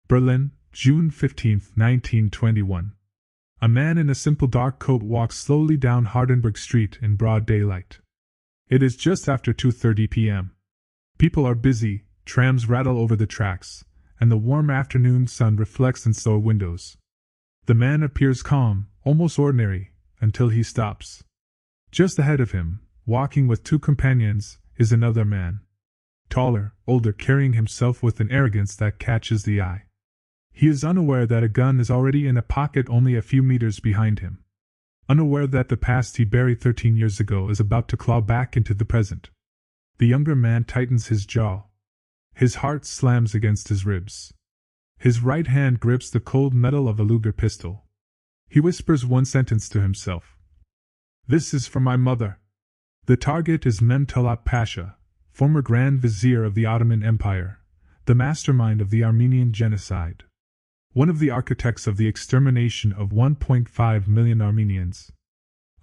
Berlin, June 15, 1921. A man in a simple dark coat walks slowly down Hardenberg Street in broad daylight. It is just after 2:30 p.m. People are busy, trams rattle over the tracks, and the warm afternoon sun reflects in store windows. The man appears calm, almost ordinary, until he stops. Just ahead of him, walking with two companions, is another man. Taller, older, carrying himself with an arrogance that catches the eye. He is unaware that a gun is already in a pocket only a few meters behind him. Unaware that the past he buried 13 years ago is about to claw back into the present. The younger man tightens his jaw. His heart slams against his ribs. His right hand grips the cold metal of a Luger pistol. He whispers one sentence to himself. "This is for my mother." The target is Mehmed Talat Pasha, former Grand Vizier of the Ottoman Empire, the mastermind of the Armenian Genocide. One of the architects of the extermination of 1.5 million Armenians.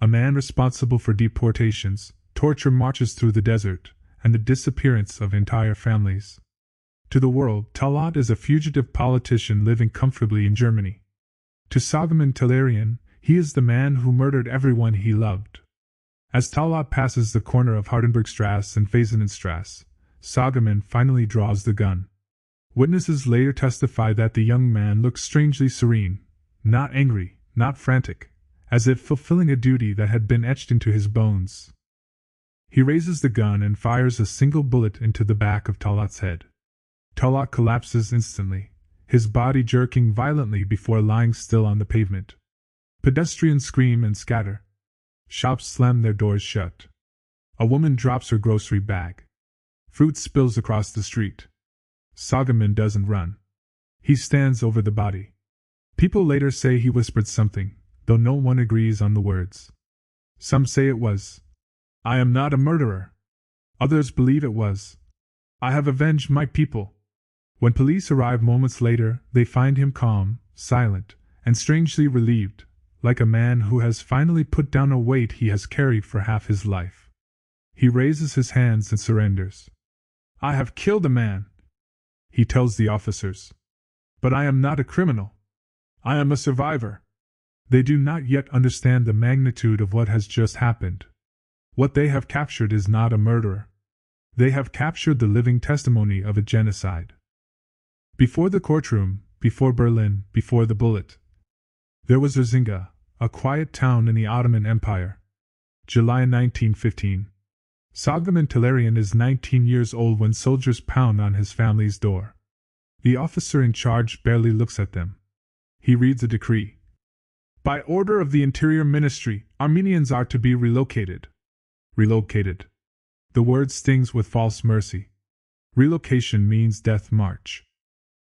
A man responsible for deportations, torture marches through the desert, and the disappearance of entire families. To the world, Talat is a fugitive politician living comfortably in Germany. To Soghomon Tehlirian, he is the man who murdered everyone he loved. As Talat passes the corner of Hardenbergstrasse and Fasenenstrasse, Soghomon finally draws the gun. Witnesses later testify that the young man looked strangely serene, not angry, not frantic, as if fulfilling a duty that had been etched into his bones. He raises the gun and fires a single bullet into the back of Talat's head. Talat collapses instantly, his body jerking violently before lying still on the pavement. Pedestrians scream and scatter. Shops slam their doors shut. A woman drops her grocery bag. Fruit spills across the street. Soghomon doesn't run. He stands over the body. People later say he whispered something, though no one agrees on the words. Some say it was, "I am not a murderer." Others believe it was, "I have avenged my people." When police arrive moments later, they find him calm, silent, and strangely relieved, like a man who has finally put down a weight he has carried for half his life. He raises his hands and surrenders. "I have killed a man," he tells the officers. "But I am not a criminal. I am a survivor." They do not yet understand the magnitude of what has just happened. What they have captured is not a murderer. They have captured the living testimony of a genocide. Before the courtroom, before Berlin, before the bullet, there was Erzinga, a quiet town in the Ottoman Empire. July 1915. Soghomon Tehlirian is 19 years old when soldiers pound on his family's door. The officer in charge barely looks at them. He reads a decree. "By order of the Interior Ministry, Armenians are to be relocated." Relocated. The word stings with false mercy. Relocation means death march.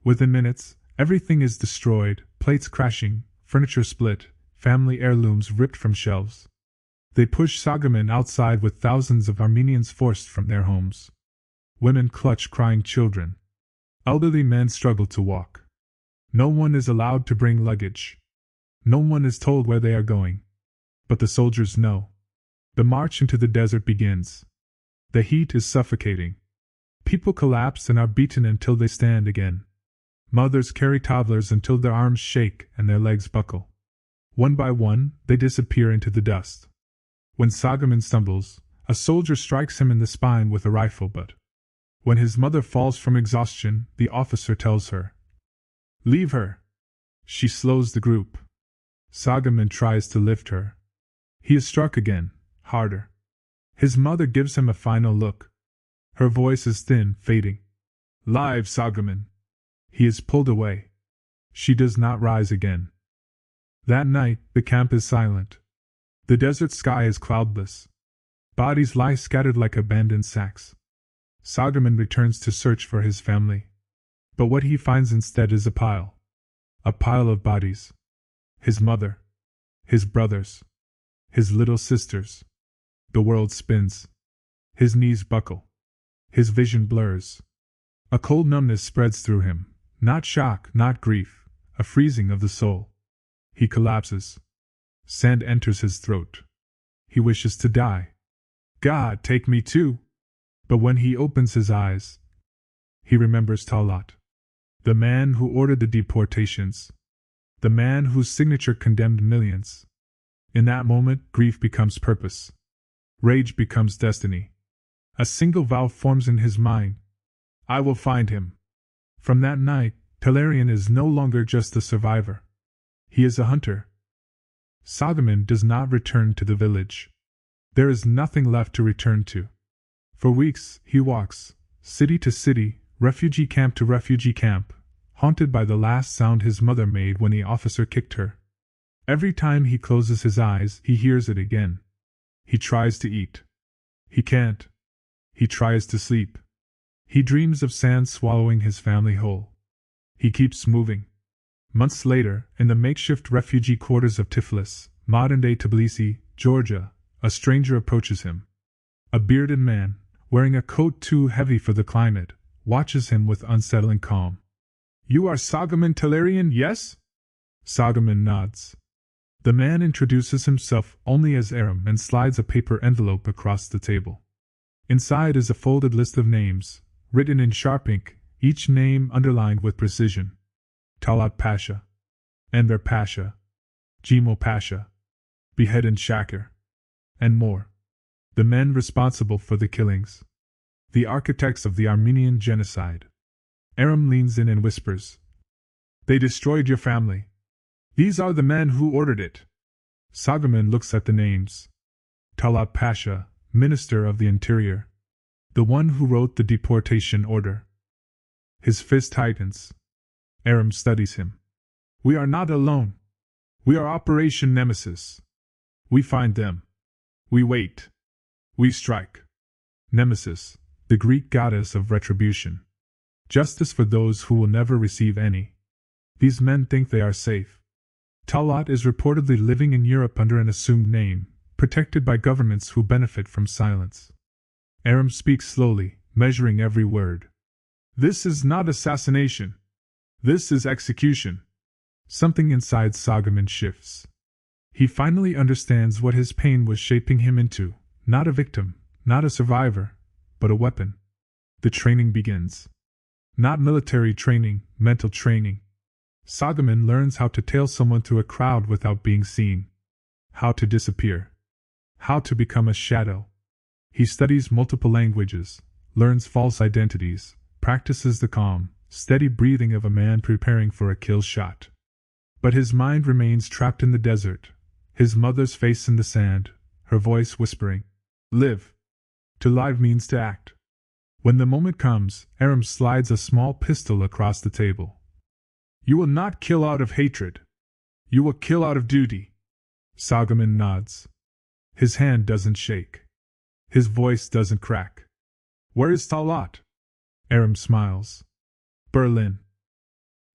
Within minutes, everything is destroyed, plates crashing, furniture split, family heirlooms ripped from shelves. They push Soghomon outside with thousands of Armenians forced from their homes. Women clutch crying children. Elderly men struggle to walk. No one is allowed to bring luggage. No one is told where they are going. But the soldiers know. The march into the desert begins. The heat is suffocating. People collapse and are beaten until they stand again. Mothers carry toddlers until their arms shake and their legs buckle. One by one, they disappear into the dust. When Soghomon stumbles, a soldier strikes him in the spine with a rifle butt. When his mother falls from exhaustion, the officer tells her, "Leave her." She slows the group. Soghomon tries to lift her. He is struck again, harder. His mother gives him a final look. Her voice is thin, fading. "Live, Soghomon." He is pulled away. She does not rise again. That night, the camp is silent. The desert sky is cloudless. Bodies lie scattered like abandoned sacks. Soghomon returns to search for his family. But what he finds instead is a pile. A pile of bodies. His mother. His brothers. His little sisters. The world spins. His knees buckle. His vision blurs. A cold numbness spreads through him. Not shock, not grief. A freezing of the soul. He collapses. Sand enters his throat. He wishes to die. "God, take me too!" But when he opens his eyes, he remembers Talat. The man who ordered the deportations. The man whose signature condemned millions. In that moment, grief becomes purpose. Rage becomes destiny. A single vow forms in his mind. I will find him. From that night, Tehlirian is no longer just a survivor. He is a hunter. Soghomon does not return to the village. There is nothing left to return to. For weeks, he walks, city to city, refugee camp to refugee camp, haunted by the last sound his mother made when the officer kicked her. Every time he closes his eyes, he hears it again. He tries to eat. He can't. He tries to sleep. He dreams of sand swallowing his family whole. He keeps moving. Months later, in the makeshift refugee quarters of Tiflis, modern-day Tbilisi, Georgia, a stranger approaches him. A bearded man, wearing a coat too heavy for the climate, watches him with unsettling calm. You are Soghomon Tehlirian, yes? Soghomon nods. The man introduces himself only as Aram and slides a paper envelope across the table. Inside is a folded list of names, written in sharp ink, each name underlined with precision. Talat Pasha, Enver Pasha, Jimo Pasha, Beheadin Shakir, and more. The men responsible for the killings. The architects of the Armenian genocide. Aram leans in and whispers. They destroyed your family. These are the men who ordered it. Soghomon looks at the names. Talat Pasha, Minister of the Interior. The one who wrote the deportation order. His fist tightens. Aram studies him. We are not alone. We are Operation Nemesis. We find them. We wait. We strike. Nemesis, the Greek goddess of retribution. Justice for those who will never receive any. These men think they are safe. Talat is reportedly living in Europe under an assumed name, protected by governments who benefit from silence. Aram speaks slowly, measuring every word. This is not assassination. This is execution. Something inside Soghomon shifts. He finally understands what his pain was shaping him into, not a victim, not a survivor, but a weapon. The training begins. Not military training, mental training. Soghomon learns how to tail someone through a crowd without being seen. How to disappear. How to become a shadow. He studies multiple languages, learns false identities, practices the calm, steady breathing of a man preparing for a kill shot. But his mind remains trapped in the desert, his mother's face in the sand, her voice whispering, Live. To live means to act. When the moment comes, Aram slides a small pistol across the table. You will not kill out of hatred. You will kill out of duty. Soghomon nods. His hand doesn't shake. His voice doesn't crack. Where is Talat? Aram smiles. Berlin.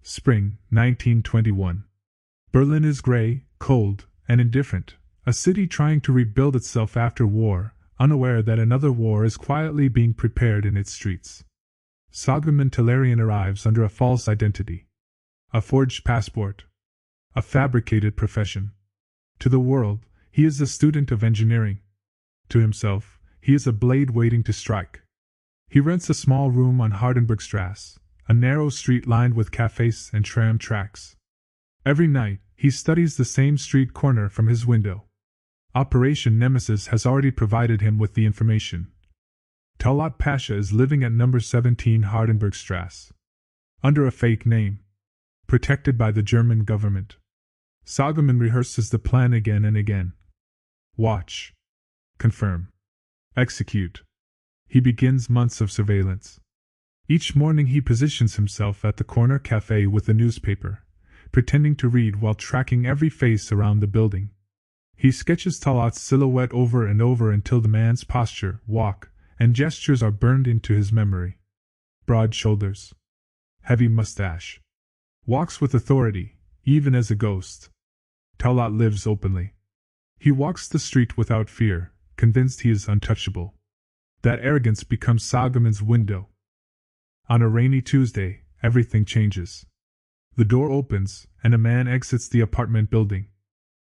Spring, 1921. Berlin is gray, cold, and indifferent, a city trying to rebuild itself after war, unaware that another war is quietly being prepared in its streets. Soghomon Tehlirian arrives under a false identity. A forged passport. A fabricated profession. To the world, he is a student of engineering. To himself, he is a blade waiting to strike. He rents a small room on Hardenbergstrasse, a narrow street lined with cafes and tram tracks. Every night, he studies the same street corner from his window. Operation Nemesis has already provided him with the information. Talat Pasha is living at number 17 Hardenbergstrasse. Under a fake name. Protected by the German government. Soghomon rehearses the plan again and again. Watch. Confirm. Execute. He begins months of surveillance. Each morning he positions himself at the corner cafe with a newspaper, pretending to read while tracking every face around the building. He sketches Talat's silhouette over and over until the man's posture, walk, and gestures are burned into his memory. Broad shoulders. Heavy mustache. Walks with authority, even as a ghost. Talat lives openly. He walks the street without fear, convinced he is untouchable. That arrogance becomes Soghomon's window. On a rainy Tuesday, everything changes. The door opens, and a man exits the apartment building.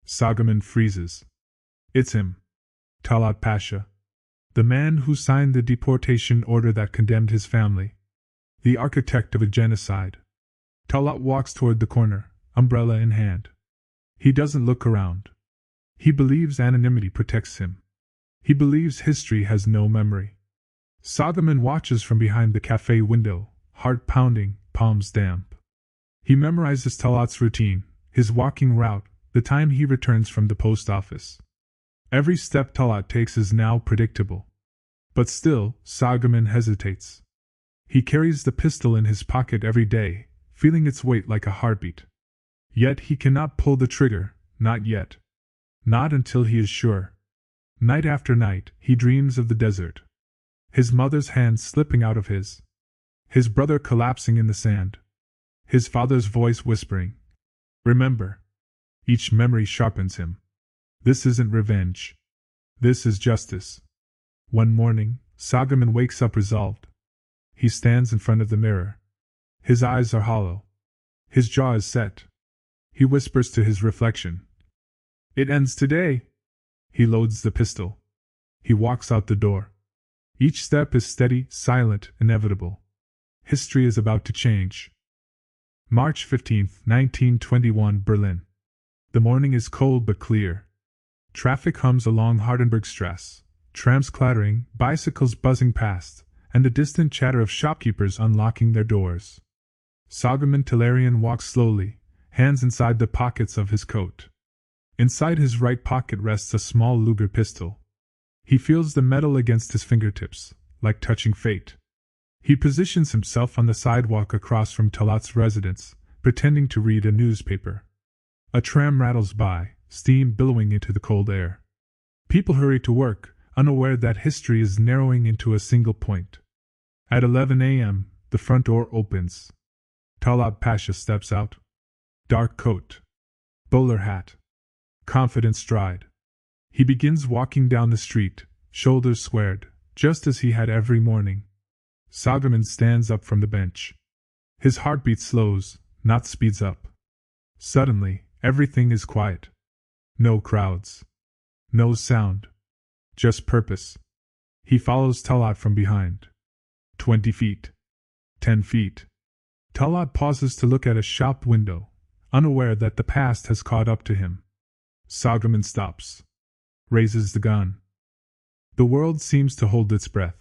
Soghomon freezes. It's him. Talat Pasha. The man who signed the deportation order that condemned his family. The architect of a genocide. Talat walks toward the corner, umbrella in hand. He doesn't look around. He believes anonymity protects him. He believes history has no memory. Soghomon watches from behind the cafe window, heart pounding, palms damp. He memorizes Talat's routine, his walking route, the time he returns from the post office. Every step Talat takes is now predictable. But still, Soghomon hesitates. He carries the pistol in his pocket every day, feeling its weight like a heartbeat. Yet he cannot pull the trigger, not yet. Not until he is sure. Night after night, he dreams of the desert. His mother's hand slipping out of his. His brother collapsing in the sand. His father's voice whispering, "Remember." Each memory sharpens him. This isn't revenge. This is justice. One morning, Soghomon wakes up resolved. He stands in front of the mirror. His eyes are hollow. His jaw is set. He whispers to his reflection, "It ends today." He loads the pistol. He walks out the door. Each step is steady, silent, inevitable. History is about to change. March 15, 1921, Berlin. The morning is cold but clear. Traffic hums along Hardenbergstrasse, trams clattering, bicycles buzzing past, and the distant chatter of shopkeepers unlocking their doors. Soghomon Tehlirian walks slowly, hands inside the pockets of his coat. Inside his right pocket rests a small Luger pistol. He feels the metal against his fingertips, like touching fate. He positions himself on the sidewalk across from Talat's residence, pretending to read a newspaper. A tram rattles by, steam billowing into the cold air. People hurry to work, unaware that history is narrowing into a single point. At 11 a.m., the front door opens. Talat Pasha steps out. Dark coat. Bowler hat. Confident stride. He begins walking down the street, shoulders squared, just as he had every morning. Soghomon stands up from the bench. His heartbeat slows, not speeds up. Suddenly, everything is quiet. No crowds. No sound. Just purpose. He follows Talat from behind. 20 feet. 10 feet. Talat pauses to look at a shop window, unaware that the past has caught up to him. Soghomon stops. Raises the gun. The world seems to hold its breath.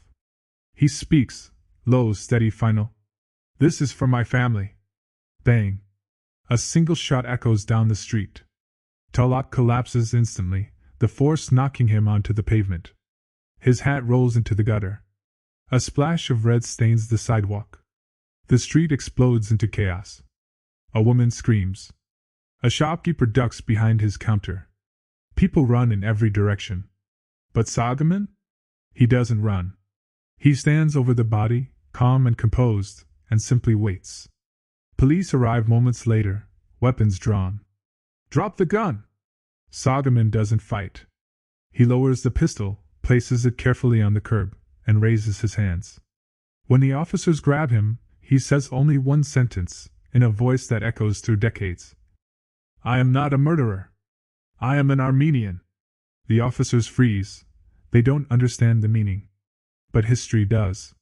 He speaks, low, steady, final. "This is for my family." Bang. A single shot echoes down the street. Talat collapses instantly, the force knocking him onto the pavement. His hat rolls into the gutter. A splash of red stains the sidewalk. The street explodes into chaos. A woman screams. A shopkeeper ducks behind his counter. People run in every direction. But Soghomon? He doesn't run. He stands over the body, calm and composed, and simply waits. Police arrive moments later, weapons drawn. "Drop the gun!" Soghomon doesn't fight. He lowers the pistol, places it carefully on the curb, and raises his hands. When the officers grab him, he says only one sentence, in a voice that echoes through decades. "I am not a murderer. I am an Armenian." The officers freeze. They don't understand the meaning. But history does.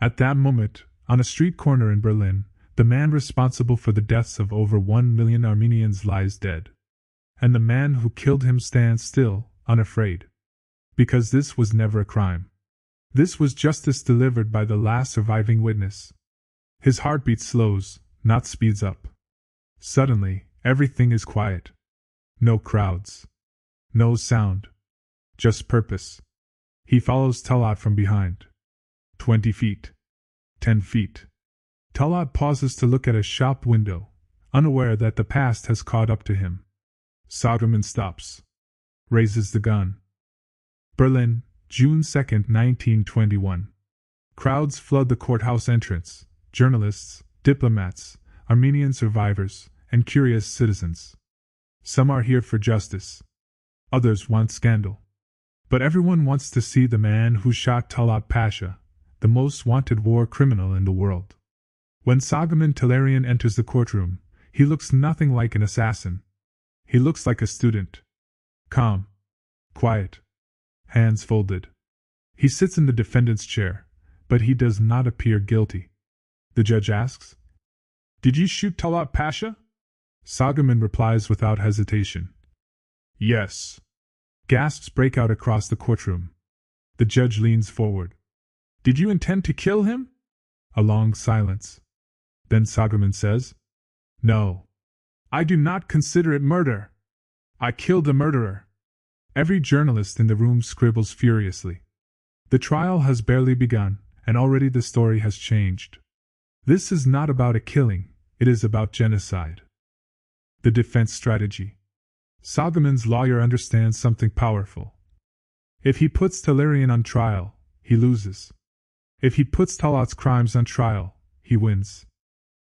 At that moment, on a street corner in Berlin, the man responsible for the deaths of over 1 million Armenians lies dead. And the man who killed him stands still, unafraid. Because this was never a crime. This was justice delivered by the last surviving witness. His heartbeat slows, not speeds up. Suddenly, everything is quiet. No crowds. No sound. Just purpose. He follows Talat from behind. 20 feet. 10 feet. Talat pauses to look at a shop window, unaware that the past has caught up to him. Soghomon stops. Raises the gun. Berlin, June 2, 1921. Crowds flood the courthouse entrance. Journalists, diplomats, Armenian survivors, and curious citizens. Some are here for justice. Others want scandal. But everyone wants to see the man who shot Talat Pasha, the most wanted war criminal in the world. When Soghomon Tehlirian enters the courtroom, he looks nothing like an assassin. He looks like a student. Calm. Quiet. Hands folded. He sits in the defendant's chair, but he does not appear guilty. The judge asks, Did you shoot Talat Pasha? Soghomon replies without hesitation. Yes. Gasps break out across the courtroom. The judge leans forward. Did you intend to kill him? A long silence. Then Soghomon says, No. I do not consider it murder. I killed the murderer. Every journalist in the room scribbles furiously. The trial has barely begun, and already the story has changed. This is not about a killing, it is about genocide. The defense strategy. Soghomon's lawyer understands something powerful. If he puts Tehlirian on trial, he loses. If he puts Talat's crimes on trial, he wins.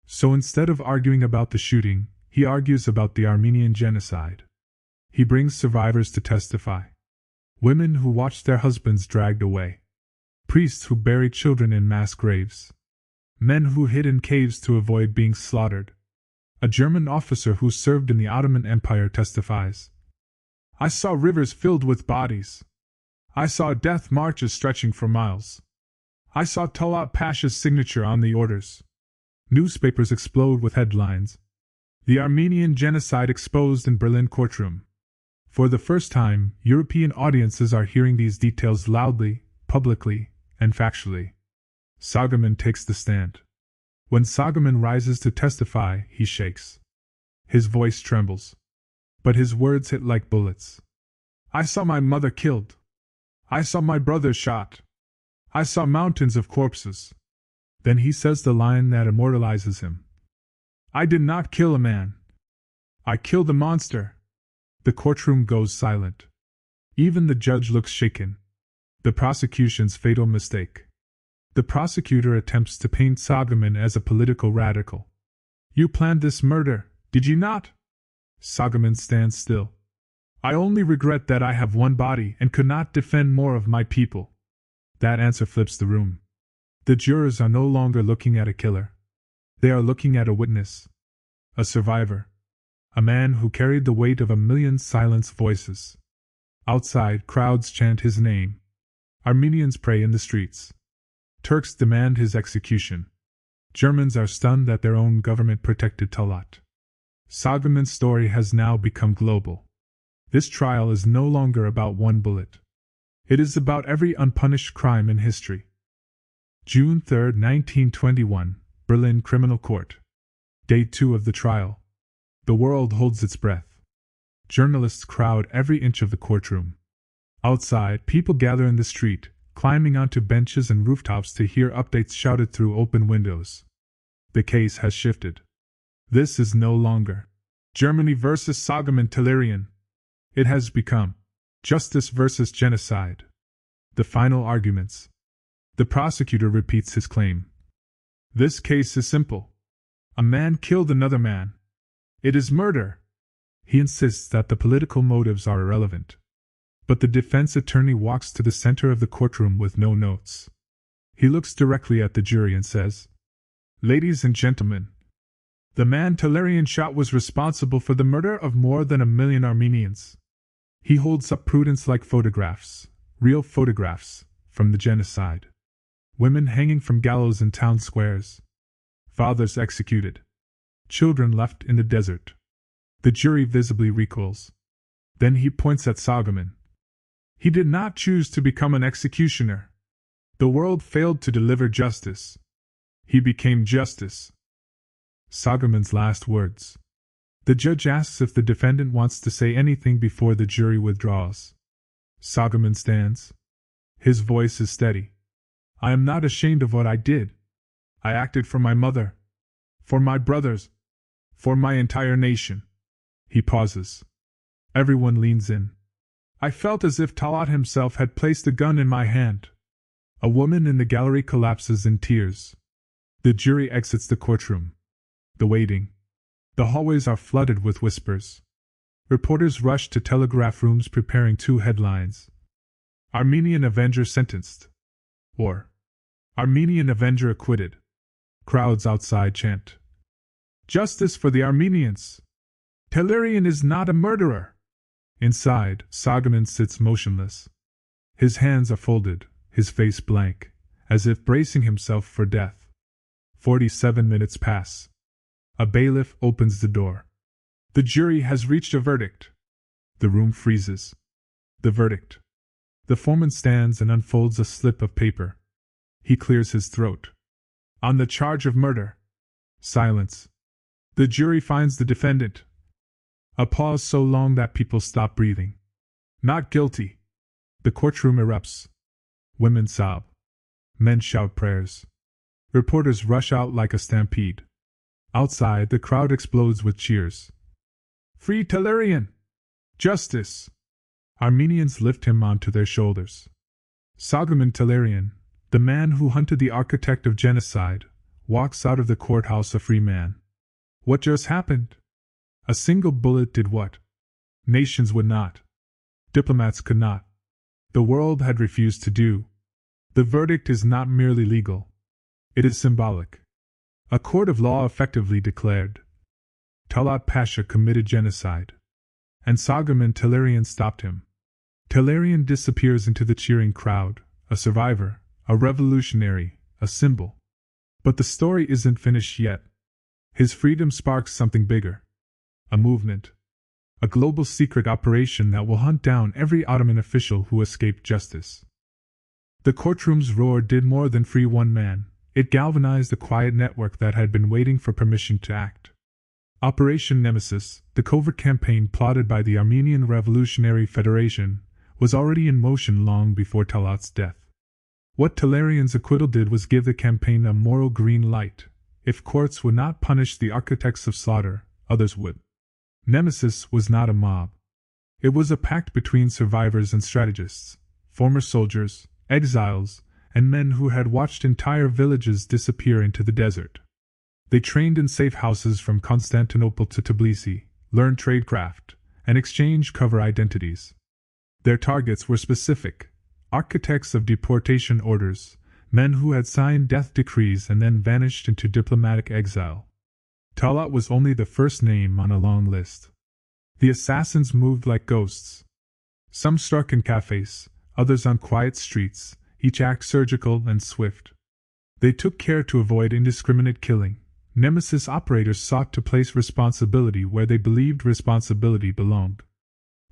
So instead of arguing about the shooting, he argues about the Armenian genocide. He brings survivors to testify. Women who watched their husbands dragged away. Priests who buried children in mass graves. Men who hid in caves to avoid being slaughtered. A German officer who served in the Ottoman Empire testifies. I saw rivers filled with bodies. I saw death marches stretching for miles. I saw Talat Pasha's signature on the orders. Newspapers explode with headlines. The Armenian genocide exposed in Berlin courtroom. For the first time, European audiences are hearing these details loudly, publicly, and factually. Soghomon takes the stand. When Soghomon rises to testify, he shakes. His voice trembles. But his words hit like bullets. I saw my mother killed. I saw my brother shot. I saw mountains of corpses. Then he says the line that immortalizes him. I did not kill a man. I killed a monster. The courtroom goes silent. Even the judge looks shaken. The prosecution's fatal mistake. The prosecutor attempts to paint Soghomon as a political radical. You planned this murder, did you not? Soghomon stands still. I only regret that I have one body and could not defend more of my people. That answer flips the room. The jurors are no longer looking at a killer. They are looking at a witness. A survivor. A man who carried the weight of a million silenced voices. Outside, crowds chant his name. Armenians pray in the streets. Turks demand his execution. Germans are stunned that their own government protected Talat. Soghomon's story has now become global. This trial is no longer about one bullet. It is about every unpunished crime in history. June 3, 1921, Berlin Criminal Court. Day 2 of the trial. The world holds its breath. Journalists crowd every inch of the courtroom. Outside, people gather in the street, climbing onto benches and rooftops to hear updates shouted through open windows. The case has shifted. This is no longer Germany versus Soghomon Tehlirian. It has become justice versus genocide. The final arguments. The prosecutor repeats his claim. This case is simple. A man killed another man. It is murder. He insists that the political motives are irrelevant. But the defense attorney walks to the center of the courtroom with no notes. He looks directly at the jury and says, Ladies and gentlemen, the man Tehlirian shot was responsible for the murder of more than 1 million Armenians. He holds up prudence-like photographs, real photographs, from the genocide. Women hanging from gallows in town squares. Fathers executed. Children left in the desert. The jury visibly recoils. Then he points at Soghomon. He did not choose to become an executioner. The world failed to deliver justice. He became justice. Soghomon's last words. The judge asks if the defendant wants to say anything before the jury withdraws. Soghomon stands. His voice is steady. I am not ashamed of what I did. I acted for my mother, for my brothers, for my entire nation. He pauses. Everyone leans in. I felt as if Talat himself had placed a gun in my hand. A woman in the gallery collapses in tears. The jury exits the courtroom. The waiting. The hallways are flooded with whispers. Reporters rush to telegraph rooms preparing 2 headlines. Armenian Avenger sentenced. Or Armenian Avenger acquitted. Crowds outside chant. Justice for the Armenians. Tehlirian is not a murderer. Inside, Soghomon sits motionless. His hands are folded, his face blank, as if bracing himself for death. 47 minutes pass. A bailiff opens the door. The jury has reached a verdict. The room freezes. The verdict. The foreman stands and unfolds a slip of paper. He clears his throat. On the charge of murder. Silence. The jury finds the defendant. A pause so long that people stop breathing. Not guilty. The courtroom erupts. Women sob. Men shout prayers. Reporters rush out like a stampede. Outside, the crowd explodes with cheers. Free Tehlirian! Justice! Armenians lift him onto their shoulders. Soghomon Tehlirian, the man who hunted the architect of genocide, walks out of the courthouse a free man. What just happened? A single bullet did what? Nations would not. Diplomats could not. The world had refused to do. The verdict is not merely legal. It is symbolic. A court of law effectively declared Talat Pasha committed genocide. And Soghomon Tehlirian stopped him. Tehlirian disappears into the cheering crowd, a survivor, a revolutionary, a symbol. But the story isn't finished yet. His freedom sparks something bigger. A movement. A global secret operation that will hunt down every Ottoman official who escaped justice. The courtroom's roar did more than free one man. It galvanized a quiet network that had been waiting for permission to act. Operation Nemesis, the covert campaign plotted by the Armenian Revolutionary Federation, was already in motion long before Talat's death. What Tehlirian's acquittal did was give the campaign a moral green light. If courts would not punish the architects of slaughter, others would. Nemesis was not a mob. It was a pact between survivors and strategists, former soldiers, exiles, and men who had watched entire villages disappear into the desert. They trained in safe houses from Constantinople to Tbilisi, learned tradecraft, and exchanged cover identities. Their targets were specific: architects of deportation orders, men who had signed death decrees and then vanished into diplomatic exile. Talat was only the first name on a long list. The assassins moved like ghosts. Some struck in cafes, others on quiet streets, each act surgical and swift. They took care to avoid indiscriminate killing. Nemesis operators sought to place responsibility where they believed responsibility belonged.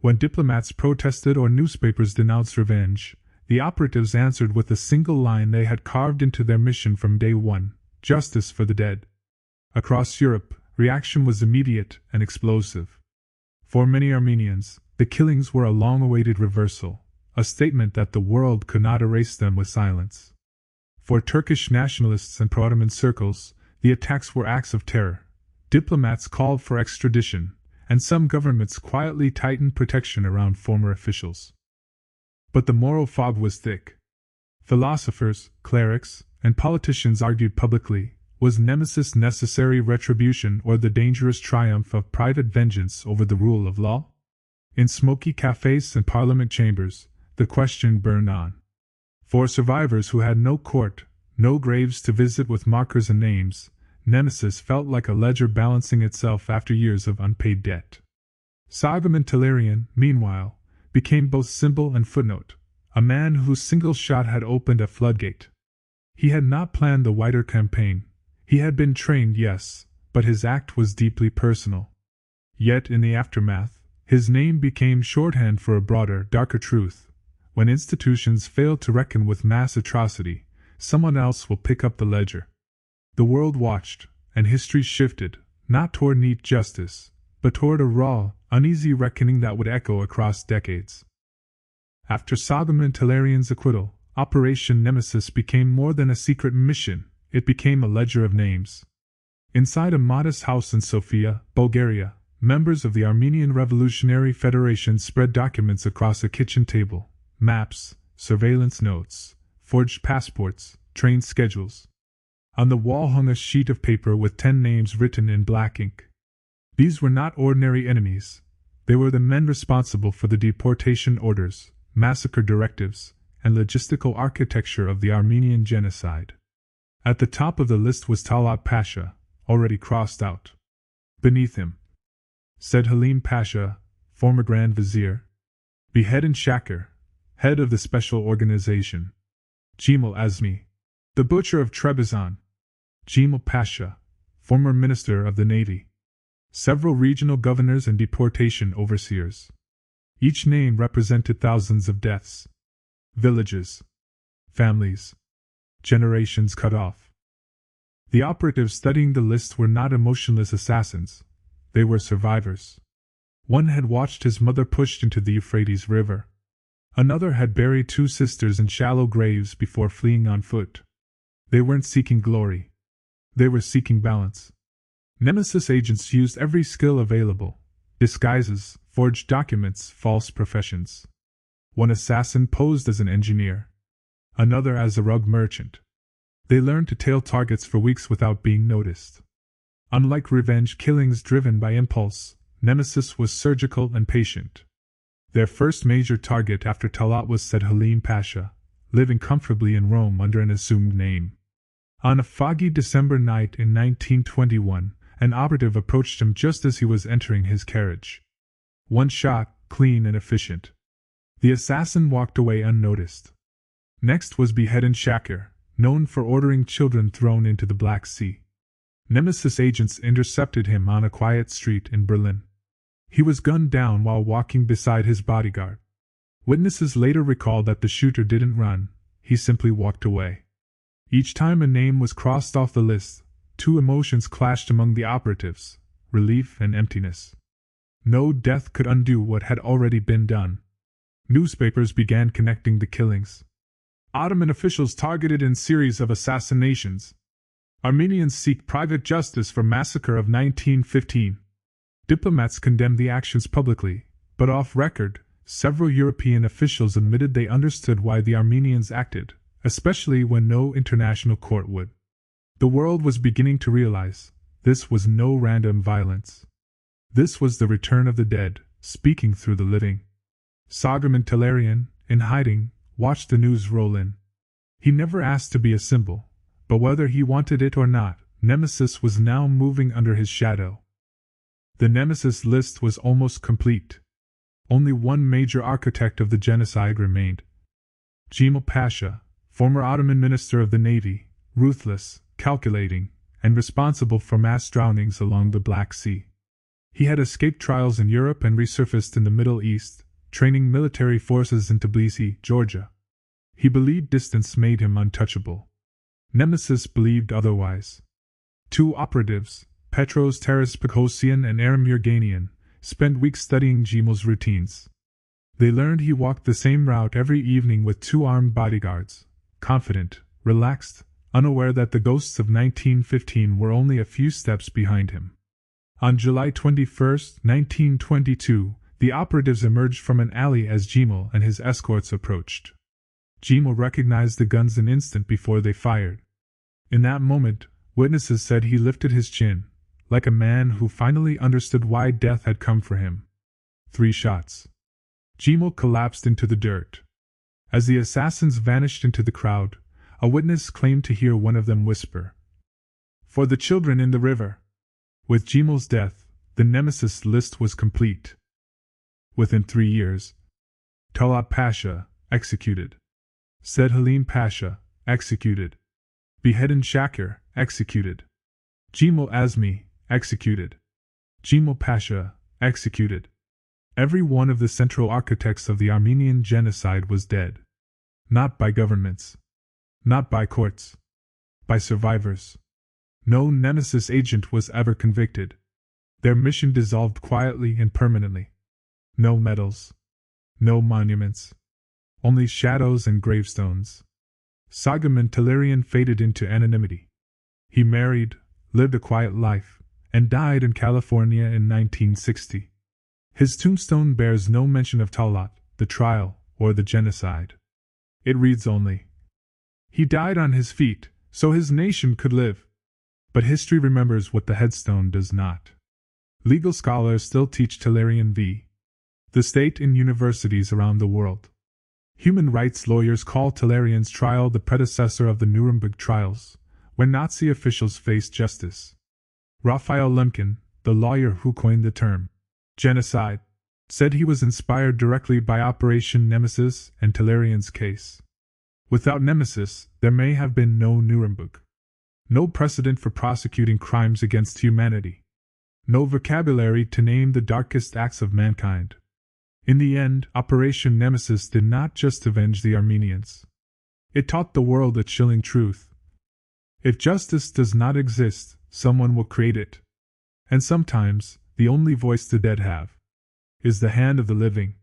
When diplomats protested or newspapers denounced revenge, the operatives answered with a single line they had carved into their mission from day one: justice for the dead. Across Europe, reaction was immediate and explosive. For many Armenians, the killings were a long-awaited reversal, a statement that the world could not erase them with silence. For Turkish nationalists and pro-Ottoman circles, the attacks were acts of terror. Diplomats called for extradition, and some governments quietly tightened protection around former officials. But the moral fog was thick. Philosophers, clerics, and politicians argued publicly: was Nemesis necessary retribution or the dangerous triumph of private vengeance over the rule of law? In smoky cafes and parliament chambers, the question burned on. For survivors who had no court, no graves to visit with markers and names, Nemesis felt like a ledger balancing itself after years of unpaid debt. Soghomon Tehlirian, meanwhile, became both symbol and footnote, a man whose single shot had opened a floodgate. He had not planned the wider campaign. He had been trained, yes, but his act was deeply personal. Yet in the aftermath, his name became shorthand for a broader, darker truth. When institutions fail to reckon with mass atrocity, someone else will pick up the ledger. The world watched, and history shifted, not toward neat justice, but toward a raw, uneasy reckoning that would echo across decades. After Soghomon Tehlirian's acquittal, Operation Nemesis became more than a secret mission. It became a ledger of names. Inside a modest house in Sofia, Bulgaria, members of the Armenian Revolutionary Federation spread documents across a kitchen table: maps, surveillance notes, forged passports, train schedules. On the wall hung a sheet of paper with 10 names written in black ink. These were not ordinary enemies. They were the men responsible for the deportation orders, massacre directives, and logistical architecture of the Armenian genocide. At the top of the list was Talat Pasha, already crossed out. Beneath him, said Halim Pasha, former Grand Vizier. Behead and Shakir, head of the special organization. Jemal Azmi, the butcher of Trebizond. Jemal Pasha, former Minister of the Navy, several regional governors and deportation overseers. Each name represented thousands of deaths. Villages, families, generations cut off. The operatives studying the list were not emotionless assassins, they were survivors. One had watched his mother pushed into the Euphrates River. Another had buried two sisters in shallow graves before fleeing on foot. They weren't seeking glory. They were seeking balance. Nemesis agents used every skill available: disguises, forged documents, false professions. One assassin posed as an engineer, another as a rug merchant. They learned to tail targets for weeks without being noticed. Unlike revenge killings driven by impulse, Nemesis was surgical and patient. Their first major target after Talat was Selim Pasha, living comfortably in Rome under an assumed name. On a foggy December night in 1921, an operative approached him just as he was entering his carriage. One shot, clean and efficient. The assassin walked away unnoticed. Next was Beheadin Shakir, known for ordering children thrown into the Black Sea. Nemesis agents intercepted him on a quiet street in Berlin. He was gunned down while walking beside his bodyguard. Witnesses later recalled that the shooter didn't run, he simply walked away. Each time a name was crossed off the list, two emotions clashed among the operatives: relief and emptiness. No death could undo what had already been done. Newspapers began connecting the killings. Ottoman officials targeted in series of assassinations. Armenians seek private justice for massacre of 1915. Diplomats condemned the actions publicly, but off record, several European officials admitted they understood why the Armenians acted, especially when no international court would. The world was beginning to realize this was no random violence. This was the return of the dead, speaking through the living. Soghomon Tehlirian, in hiding, watched the news roll in. He never asked to be a symbol, but whether he wanted it or not, Nemesis was now moving under his shadow. The Nemesis list was almost complete. Only one major architect of the genocide remained: Cemal Pasha, former Ottoman Minister of the Navy, ruthless, calculating, and responsible for mass drownings along the Black Sea. He had escaped trials in Europe and resurfaced in the Middle East, training military forces in Tbilisi, Georgia. He believed distance made him untouchable. Nemesis believed otherwise. Two operatives, Petros Taraspikosian and Aram Yerganian, spent weeks studying Cemal's routines. They learned he walked the same route every evening with two armed bodyguards, confident, relaxed, unaware that the ghosts of 1915 were only a few steps behind him. On July 21, 1922, the operatives emerged from an alley as Cemal and his escorts approached. Cemal recognized the guns an instant before they fired. In that moment, witnesses said he lifted his chin, like a man who finally understood why death had come for him. 3 shots. Cemal collapsed into the dirt. As the assassins vanished into the crowd, a witness claimed to hear one of them whisper, "For the children in the river." With Cemal's death, the Nemesis list was complete. Within 3 years, Talat Pasha, executed. Selim Pasha, executed. Beheadin Shakir, executed. Cemal Azmi, executed. Cemal Pasha, executed. Every one of the central architects of the Armenian genocide was dead. Not by governments. Not by courts. By survivors. No Nemesis agent was ever convicted. Their mission dissolved quietly and permanently. No medals. No monuments. Only shadows and gravestones. Soghomon Tehlirian faded into anonymity. He married, lived a quiet life, and died in California in 1960. His tombstone bears no mention of Talat, the trial, or the genocide. It reads only, "He died on his feet, so his nation could live." But history remembers what the headstone does not. Legal scholars still teach Tehlirian v. the state in universities around the world. Human rights lawyers call Tehlirian's trial the predecessor of the Nuremberg trials, when Nazi officials faced justice. Raphael Lemkin, the lawyer who coined the term genocide, said he was inspired directly by Operation Nemesis and Tehlirian's case. Without Nemesis, there may have been no Nuremberg. No precedent for prosecuting crimes against humanity. No vocabulary to name the darkest acts of mankind. In the end, Operation Nemesis did not just avenge the Armenians. It taught the world a chilling truth. If justice does not exist, someone will create it. And sometimes, the only voice the dead have is the hand of the living.